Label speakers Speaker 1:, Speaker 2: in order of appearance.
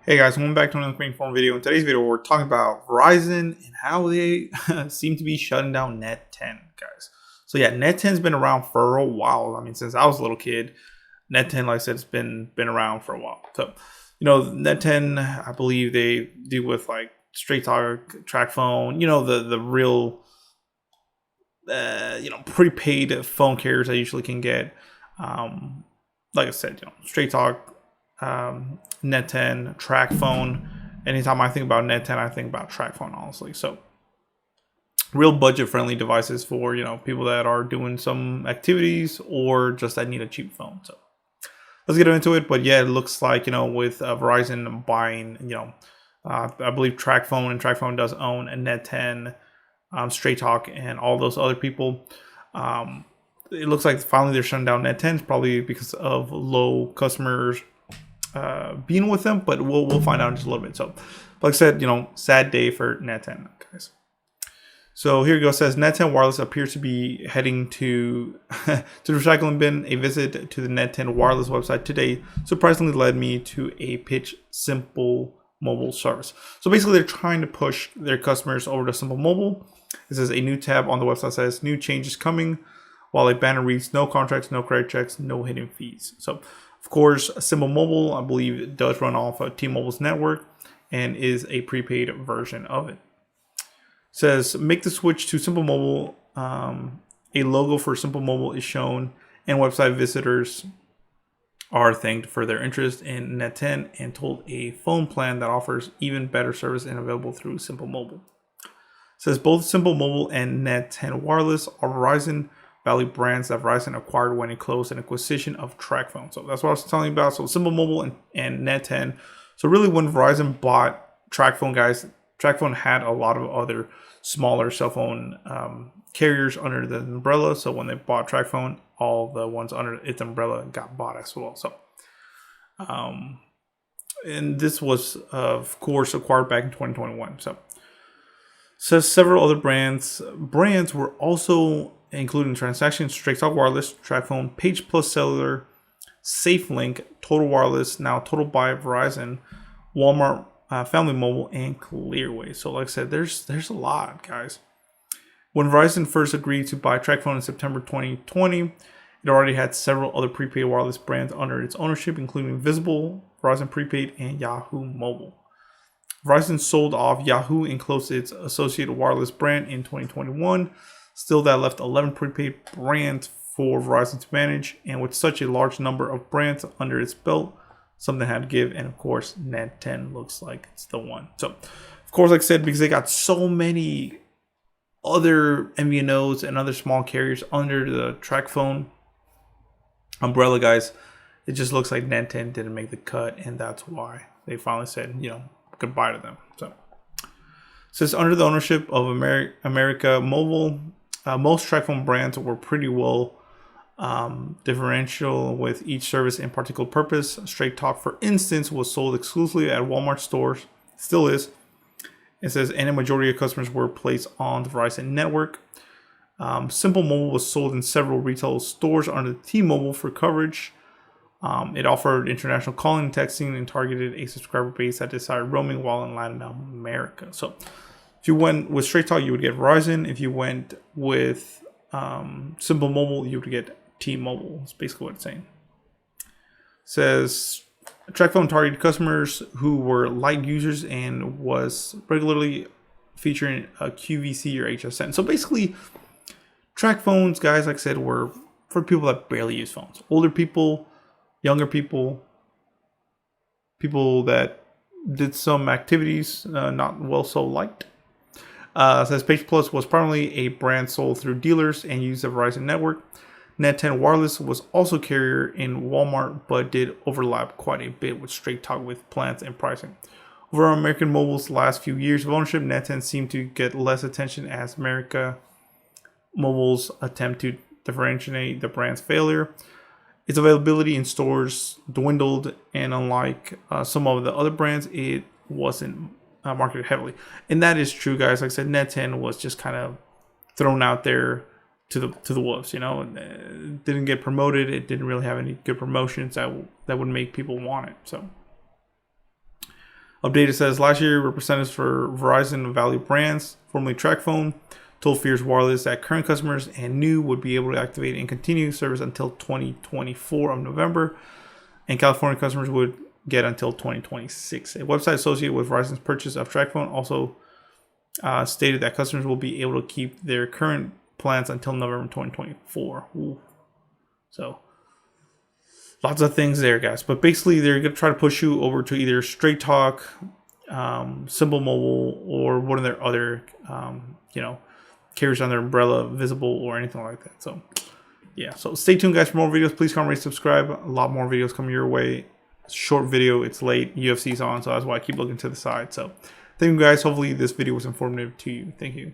Speaker 1: Hey guys, welcome back to another Green Form video. In today's video, we're talking about Verizon and how they seem to be shutting down Net10, guys. So yeah, Net10's been around for a while. I mean, since I was a little kid, Net10, like I said, it's been around for a while. So, Net10, I believe they deal with like Straight Talk, Track Phone, the real, prepaid phone carriers I usually can get. Like I said, Straight Talk, Net10, Track Phone. Anytime I think about Net10, I think about Track Phone, honestly. So, real budget-friendly devices for people that are doing some activities or just that need a cheap phone. So, let's get into it. But yeah, it looks like with Verizon buying, I believe Track Phone, and Track Phone does own a Net10, Straight Talk, and all those other people. It looks like finally they're shutting down Net10s, probably because of low customers being with them, but we'll find out in just a little bit. So, like I said, sad day for Net10, guys. So here you go. It says Net10 Wireless appears to be heading to to the recycling bin. A visit to the Net10 Wireless website today surprisingly led me to a pitch Simple Mobile service. So basically, they're trying to push their customers over to Simple Mobile. It says a new tab on the website says new changes coming, while a banner reads no contracts, no credit checks, no hidden fees. So, of course, Simple Mobile, I believe, does run off of T-Mobile's network and is a prepaid version of it. It says make the switch to Simple Mobile. A logo for Simple Mobile is shown, and website visitors are thanked for their interest in Net10 and told a phone plan that offers even better service and available through Simple Mobile. It says both Simple Mobile and Net10 Wireless are Verizon Valley brands that Verizon acquired when it closed an acquisition of Track Phone. So that's what I was telling you about. So Simple Mobile and Net10. So really, when Verizon bought Track Phone, guys, Track Phone had a lot of other smaller cell phone carriers under the umbrella. So when they bought Track Phone, all the ones under its umbrella got bought as well. So, and this was, of course, acquired back in 2021. So, says several other brands were also including transactions: Straight Talk Wireless, Track Phone, Page Plus Cellular, SafeLink, Total Wireless, now Total by Verizon, Walmart, Family Mobile, and Clearway. So like I said, there's a lot, guys. When Verizon first agreed to buy Track Phone in September 2020, it already had several other prepaid wireless brands under its ownership, including Visible, Verizon Prepaid, and Yahoo Mobile. Verizon sold off Yahoo and closed its associated wireless brand in 2021. Still, that left 11 prepaid brands for Verizon to manage, and with such a large number of brands under its belt, something had to give, and of course, Net10 looks like it's the one. So, of course, like I said, because they got so many other MVNOs and other small carriers under the Track Phone umbrella, guys, it just looks like Net10 didn't make the cut, and that's why they finally said, goodbye to them. So, since under the ownership of America Mobile, most Track Phone brands were pretty well differential with each service and particular purpose. Straight Talk, for instance, was sold exclusively at Walmart stores, still is. It says, and a majority of customers were placed on the Verizon network. Simple Mobile was sold in several retail stores under T-Mobile for coverage. It offered international calling and texting and targeted a subscriber base that desired roaming while in Latin America. So, if you went with Straight Talk, you would get Verizon. If you went with Simple Mobile, you would get T-Mobile. That's basically what it's saying. It says Track Phone targeted customers who were light users and was regularly featuring a QVC or HSN. So basically, Track Phones, guys, like I said, were for people that barely use phones. Older people, younger people, people that did some activities not well so liked. Says Page Plus was primarily a brand sold through dealers and used the Verizon network. Net10 Wireless was also carrier in Walmart, but did overlap quite a bit with Straight Talk with plans and pricing. Over American Mobile's last few years of ownership, Net10 seemed to get less attention as America Mobile's attempt to differentiate the brand's failure. Its availability in stores dwindled, and unlike some of the other brands, it wasn't marketed heavily. And that is true, guys. Like I said, Net10 was just kind of thrown out there to the wolves. It didn't get promoted. It didn't really have any good promotions that would make people want it. So, Updated says last year representatives for Verizon Value Brands, formerly TracFone, told Fierce Wireless that current customers and new would be able to activate and continue service until 2024 of November, and California customers would get until 2026. A website associated with Verizon's purchase of TracFone also stated that customers will be able to keep their current plans until November 2024. Ooh. So lots of things there, guys. But basically, they're going to try to push you over to either Straight Talk, Simple Mobile, or one of their other, carriers under umbrella, Visible, or anything like that. So, yeah. So stay tuned, guys, for more videos. Please comment, rate, subscribe. A lot more videos coming your way. Short video. It's late. UFC's on, so that's why I keep looking to the side. So, thank you, guys. Hopefully, this video was informative to you. Thank you.